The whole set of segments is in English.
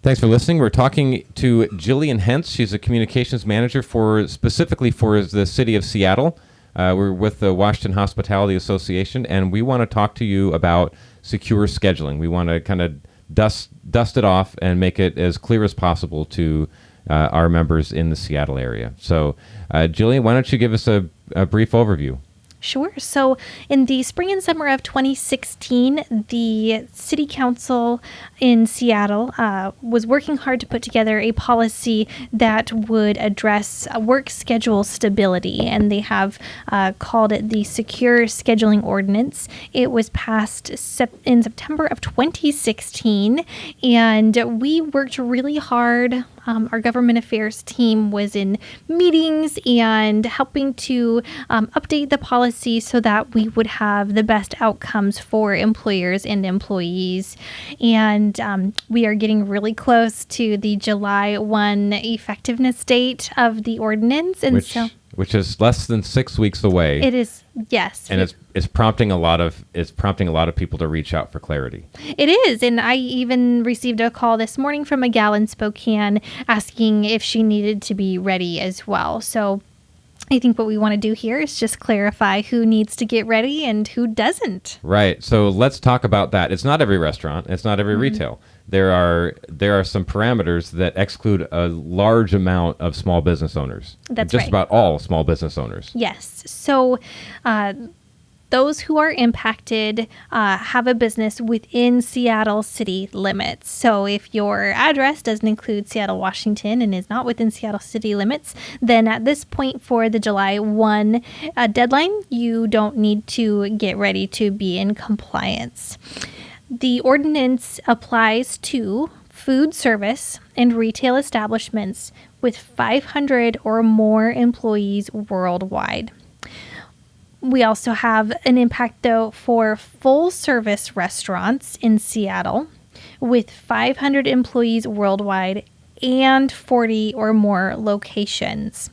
Thanks for listening. We're talking to Jillian Hentz. She's a communications manager specifically for the city of Seattle. We're with the Washington Hospitality Association, and we want to talk to you about secure scheduling. We want to kind of dust it off and make it as clear as possible to our members in the Seattle area. So, Jillian, why don't you give us a brief overview? Sure. So in the spring and summer of 2016, the City Council in Seattle was working hard to put together a policy that would address work schedule stability, and they have called it the Secure Scheduling Ordinance. It was passed in September of 2016, and we worked really hard. Our government affairs team was in meetings and helping to update the policy so that we would have the best outcomes for employers and employees. And we are getting really close to the July 1 effectiveness date of the ordinance. And which is less than 6 weeks away. It is, yes. And it's prompting a lot of people to reach out for clarity. It is, and I even received a call this morning from a gal in Spokane asking if she needed to be ready as well. So I think what we want to do here is just clarify who needs to get ready and who doesn't. Right. So let's talk about that. It's not every restaurant. It's not every retail. There are some parameters that exclude a large amount of small business owners. That's just right. about all small business owners. Yes. So those who are impacted have a business within Seattle city limits. So if your address doesn't include Seattle, Washington, and is not within Seattle city limits, then at this point for the July 1 deadline, you don't need to get ready to be in compliance. The ordinance applies to food service and retail establishments with 500 or more employees worldwide. We also have an impact, though, for full-service restaurants in Seattle with 500 employees worldwide and 40 or more locations.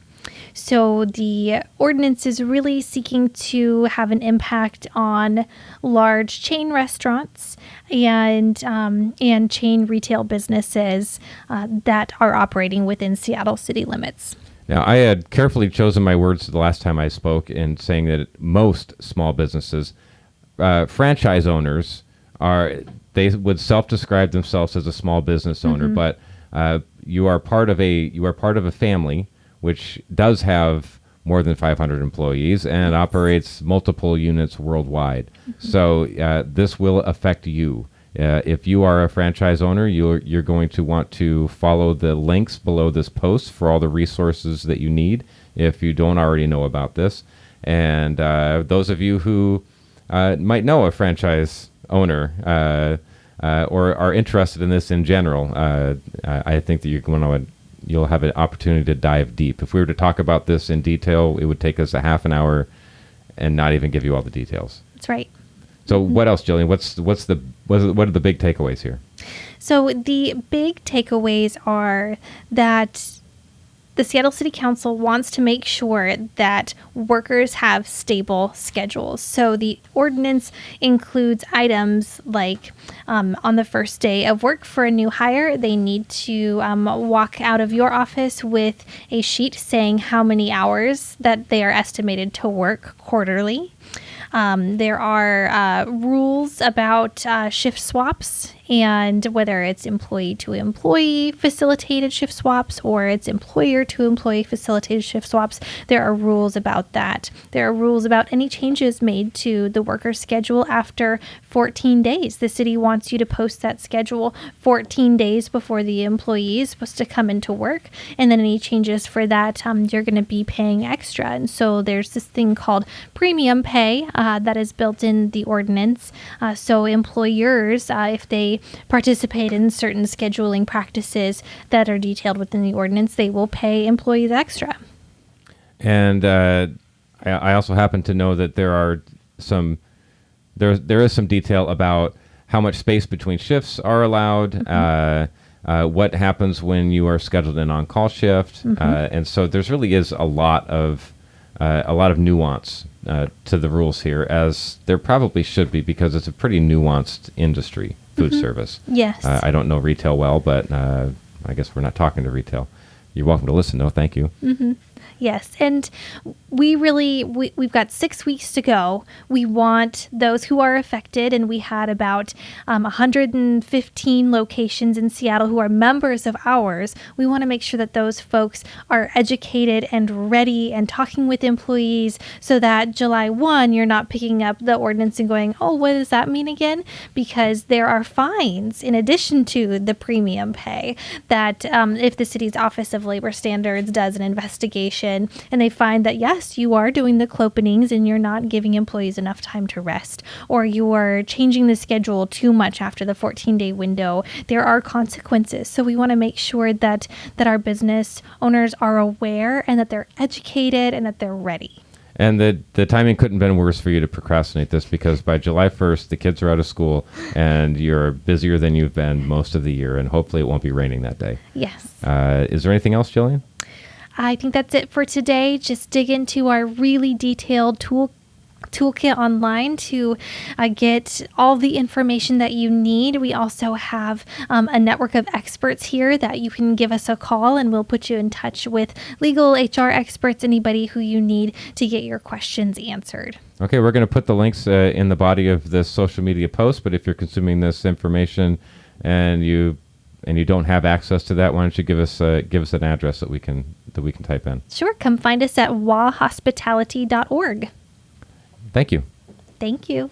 So the ordinance is really seeking to have an impact on large chain restaurants and chain retail businesses that are operating within Seattle city limits. Now, I had carefully chosen my words the last time I spoke in saying that most small businesses, franchise owners, they would self-describe themselves as a small business owner, but you are part of a family which does have more than 500 employees and operates multiple units worldwide. So this will affect you. If you are a franchise owner, you're going to want to follow the links below this post for all the resources that you need if you don't already know about this. And those of you who might know a franchise owner or are interested in this in general, I think that you'll have an opportunity to dive deep. If we were to talk about this in detail, it would take us a half an hour and not even give you all the details. That's right. So what else, Jillian? What are the big takeaways here? So the big takeaways are that the Seattle City Council wants to make sure that workers have stable schedules. So the ordinance includes items like on the first day of work for a new hire, they need to walk out of your office with a sheet saying how many hours that they are estimated to work quarterly. There are rules about shift swaps, and whether it's employee-to-employee facilitated shift swaps or it's employer-to-employee facilitated shift swaps, there are rules about that. There are rules about any changes made to the worker's schedule after 14 days. The city wants you to post that schedule 14 days before the employee is supposed to come into work, and then any changes for that, you're going to be paying extra. And so there's this thing called premium pay that is built in the ordinance. So employers, if they participate in certain scheduling practices that are detailed within the ordinance, they will pay employees extra. And I also happen to know that there is some detail about how much space between shifts are allowed, what happens when you are scheduled in on-call shift, and so there's really is a lot of a lot of nuance to the rules here, as there probably should be, because it's a pretty nuanced industry, food service. Yes. I don't know retail well, but I guess we're not talking to retail. You're welcome to listen, though. Thank you. Yes, and we've got 6 weeks to go. We want those who are affected, and we had about 115 locations in Seattle who are members of ours. We want to make sure that those folks are educated and ready and talking with employees, so that July 1, you're not picking up the ordinance and going, oh, what does that mean again? Because there are fines in addition to the premium pay that if the city's Office of Labor Standards does an investigation and they find that, yes, you are doing the clopenings and you're not giving employees enough time to rest, or you are changing the schedule too much after the 14-day window, there are consequences. So we want to make sure that our business owners are aware and that they're educated and that they're ready. And the timing couldn't have been worse for you to procrastinate this, because by July 1st, the kids are out of school and you're busier than you've been most of the year, and hopefully it won't be raining that day. Yes. Is there anything else, Jillian? I think that's it for today. Just dig into our really detailed toolkit online to get all the information that you need. We also have a network of experts here that you can give us a call, and we'll put you in touch with legal, HR experts, anybody who you need to get your questions answered. Okay, we're going to put the links in the body of this social media post, but if you're consuming this information and you don't have access to that, why don't you give us an address that we can type in? Sure. Come find us at wahospitality.org. Thank you. Thank you.